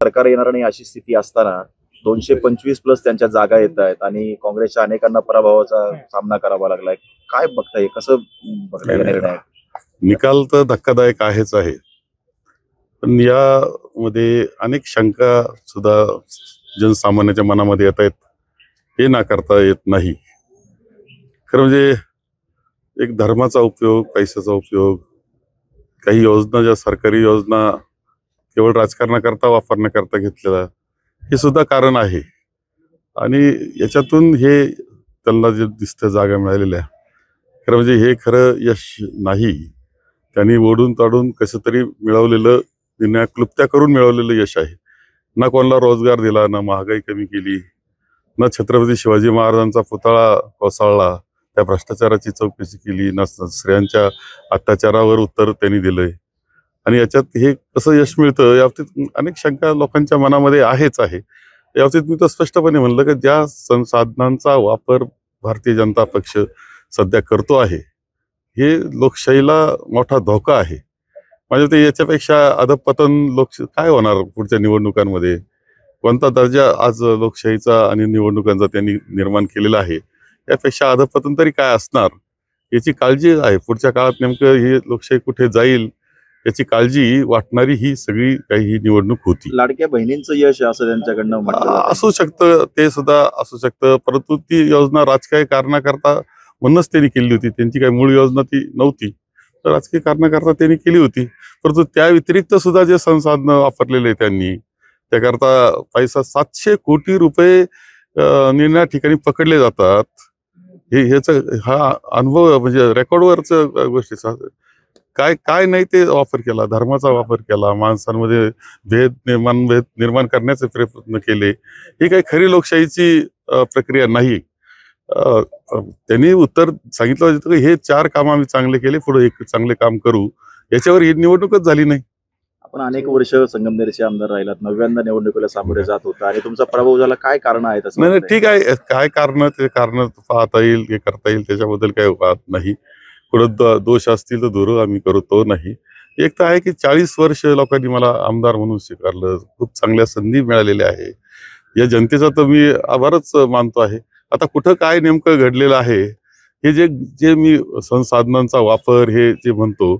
सरकार येणार नाही अशी स्थिती असताना 225 प्लस त्यांच्या जागा येत आहेत आणि काँग्रेसच्या अनेकांना पराभवाचा सामना करावा लागलाय. काय बघताय, कसं बघताय या निर्णय? निकाल तर धक्कादायक आहेच आहे, पण यामध्ये अनेक शंका सुद्धा जनसामान्याच्या मनामध्ये येत आहेत, हे नाकारता येत नाही. खरं म्हणजे एक धर्माचा उपयोग, पैशाचा उपयोग, काही योजना, ज्या सरकारी योजना केवळ राजकारणाकरता वापरण्याकरता घेतलेला, हे सुद्धा कारण आहे. आणि याच्यातून हे त्यांना जे दिसतं जागा मिळालेल्या, खरं म्हणजे हे खरं यश नाही. त्यांनी ओढून ताडून कसं तरी मिळवलेलं, निर्णय क्लुप्त्या करून मिळवलेलं यश आहे. ना कोणाला रोजगार दिला, ना महागाई कमी केली, ना छत्रपती शिवाजी महाराजांचा पुतळा कोसळला, त्या भ्रष्टाचाराची चौकशी केली, ना स्त्रियांच्या अत्याचारावर उत्तर त्यांनी दिलंय. आणि याच्यात हे कसं यश मिळतं याबाबतीत अनेक शंका लोकांच्या मनामध्ये आहेच आहे. याबाबतीत मी तर स्पष्टपणे म्हणलं की ज्या संसाधनांचा वापर भारतीय जनता पक्ष सध्या करतो आहे, हे लोकशाहीला मोठा धोका आहे. म्हणजे ते याच्यापेक्षा अधपतन काय होणार पुढच्या निवडणुकांमध्ये? कोणता दर्जा आज लोकशाहीचा आणि निवडणुकांचा त्यांनी निर्माण केलेला आहे, यापेक्षा अधपतन तरी काय असणार याची काळजी आहे. पुढच्या काळात नेमकं ही लोकशाही कुठे जाईल याची काळजी वाटणारी ही सगळी काही निवडणूक होती. लाडक्या बहिणींचं यश असं त्यांच्याकडनं म्हटलं जातं. असू शकतं, ते सुद्धा असू शकतं, परंतु ती योजना राजकीय कारणाकरता म्हणूनच त्यांनी केली होती. त्यांची काही मूळ योजना ती नव्हती, तर राजकीय कारणाकरता त्यांनी केली होती. परंतु त्या व्यतिरिक्त सुद्धा जे संसाधनं वापरलेले त्यांनी, त्याकरता पैसा 700 कोटी रुपये निर्णया ठिकाणी पकडले जातात. हा अनुभव म्हणजे रेकॉर्डवरच गोष्टी. काय काय नाही ते वापर केला, धर्माचा वापर केला, माणसांमध्ये भेद निर्माण करण्याचे प्रयत्न केले. ही काही खरी लोकशाहीची प्रक्रिया नाही. त्यांनी उत्तर सांगितलं होतं की हे 4 काम आम्ही चांगले केले, पुढे एक चांगले काम करू. याच्यावर ही निवडणूकच झाली नाही. आपण अनेक वर्ष संगमनेरचे आमदार राहिलात, 9व्यांदा निवडणुकीला सामोरे जात होता आणि तुमचा पराभव झाला. काय कारण आहे तसं? नाही, ठीक आहे, काय कारण, ते कारण पाहता येईल, हे करता येईल, त्याच्याबद्दल काही वाद नाही. पुढे दोष असतील तर दूर आम्ही करतो नाही. एक तर आहे की 40 वर्ष लोकांनी मला आमदार म्हणून स्वीकारलं, खूप चांगल्या संधी मिळालेल्या आहे. या जनतेचा तर मी आभारच मानतो आहे. आता कुठं काय नेमकं घडलेलं आहे, हे जे मी संसाधनांचा वापर हे जे म्हणतो,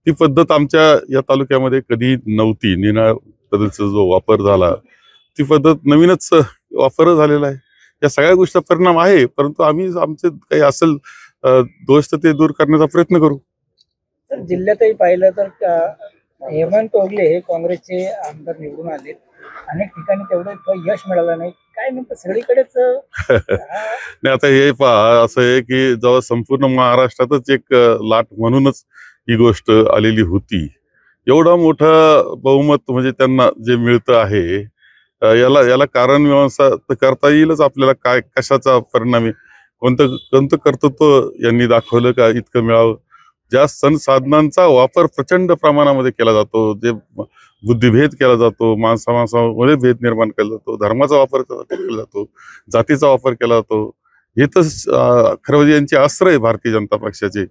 ती पद्धत आमच्या या तालुक्यामध्ये कधी नव्हती. निनाळ पद्धतीचा जो वापर झाला, ती पद्धत नवीनच वापर झालेला आहे. या सगळ्या गोष्टी परिणाम आहे, परंतु आम्ही आमचे काही असेल दोष तर ते दूर करण्याचा प्रयत्न करू. तर जिल्ह्यातही पाहिलं तर हेमंत ओगले हे काँग्रेसचे आमदार निवडून आले, अनेक ठिकाणी तेवढं यश मिळालं नाही. काय नेमकं सगळीकडेच नाही, आता हे पहा, असं आहे की जेव्हा संपूर्ण महाराष्ट्रातच एक लाट म्हणूनच ही गोष्ट आलेली होती. एवढा मोठा बहुमत म्हणजे त्यांना जे मिळतं आहे, याला कारण मीमांसा तर करता येईलच आपल्याला. काय कशाचा परिणाम आहे, कोणतं कर्तृत्व यांनी दाखवलं का इतकं मिळावं? ज्या संसाधनांचा वापर प्रचंड प्रमाणामध्ये केला जातो, जे बुद्धिभेद केला जातो, माणसामध्ये भेद निर्माण केला जातो, धर्माचा वापर केला जातो, जातीचा वापर केला जातो, हे तर खरं म्हणजे यांची अस्त्र आहे भारतीय जनता पक्षाचे,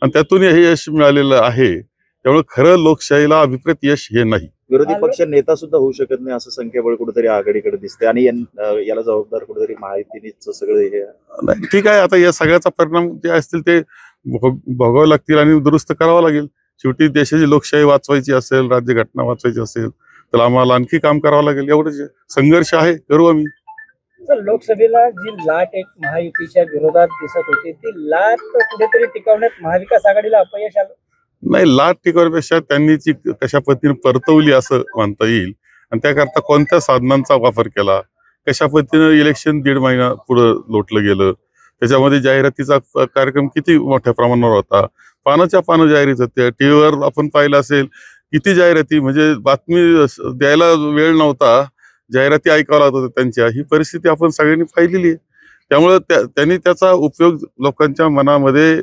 आणि त्यातून हे यश मिळालेलं आहे. त्यामुळे खरं लोकशाहीला अभिप्रेत यश हे नाही. विरोधी पक्ष नेता सुद्धा होऊ शकत नाही असं संख्याबळ कुठेतरी आघाडीकडे दिसते आणि याला जबाबदार कुठेतरी महायुतीचं सगळं हे नाही. ठीक आहे, आता या सगळ्याचा परिणाम जे असतील ते भोगावे लागतील आणि दुरुस्त करावं लागेल. शेवटी देशाची लोकशाही वाचवायची असेल, राज्यघटना वाचवायची असेल, तर आम्हाला आणखी काम करावं लागेल. एवढंच संघर्ष आहे, करू आम्ही. लोकसभेला जी लाट एक महायुतीच्या विरोधात दिसत होती, ती लाट कुठेतरी टिकवण्यात महाविकास आघाडीला अपयश आलं. नाही, लाट टिकवण्यापेक्षा त्यांनी ती कशा पद्धतीने परतवली असं म्हणता येईल. आणि त्याकरता कोणत्या साधनांचा वापर केला, कशा पद्धतीने इलेक्शन 1.5 महिना पुढे लोटलं गेलं, त्याच्यामध्ये जाहिरातीचा कार्यक्रम किती मोठ्या प्रमाणावर होता, पानाच्या पानं जाहिरात होत्या. टीव्हीवर आपण पाहिलं असेल किती जाहिराती, म्हणजे बातमी द्यायला वेळ नव्हता, जाहिराती ऐकावं लागत होत्या त्यांच्या. ही परिस्थिती आपण सगळ्यांनी पाहिलेली आहे. त्यामुळे त्यांनी त्याचा उपयोग लोकांच्या मनामध्ये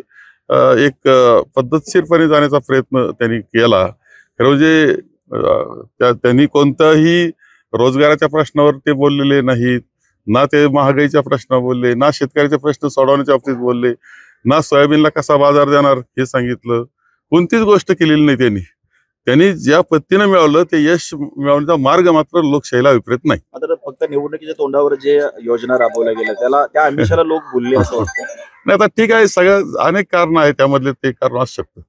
एक पद्धतशीरपणे जाण्याचा प्रयत्न त्यांनी केला. खरं म्हणजे त्यांनी कोणताही रोजगाराच्या प्रश्नावर ते बोललेले नाहीत, ना ते महागाईच्या प्रश्न बोलले, ना शेतकऱ्याचे प्रश्न सोडवण्याच्या बाबतीत बोलले, ना सोयाबीनला कसा बाजार देणार हे सांगितलं. कोणतीच गोष्ट केलेली नाही त्यांनी. त्यांनी ज्या पद्धतीनं मिळवलं ते यश मिळवण्याचा मार्ग मात्र लोकशाहीला विपरीत नाही. आता फक्त निवडणुकीच्या तोंडावर जे योजना राबवल्या गेल्या त्याला त्या आमिषाला लोक बोलले असं वाटतं. नाही आता ठीक आहे, सगळ्या अनेक कारण आहेत, त्यामधले ते कारण असू शकतं.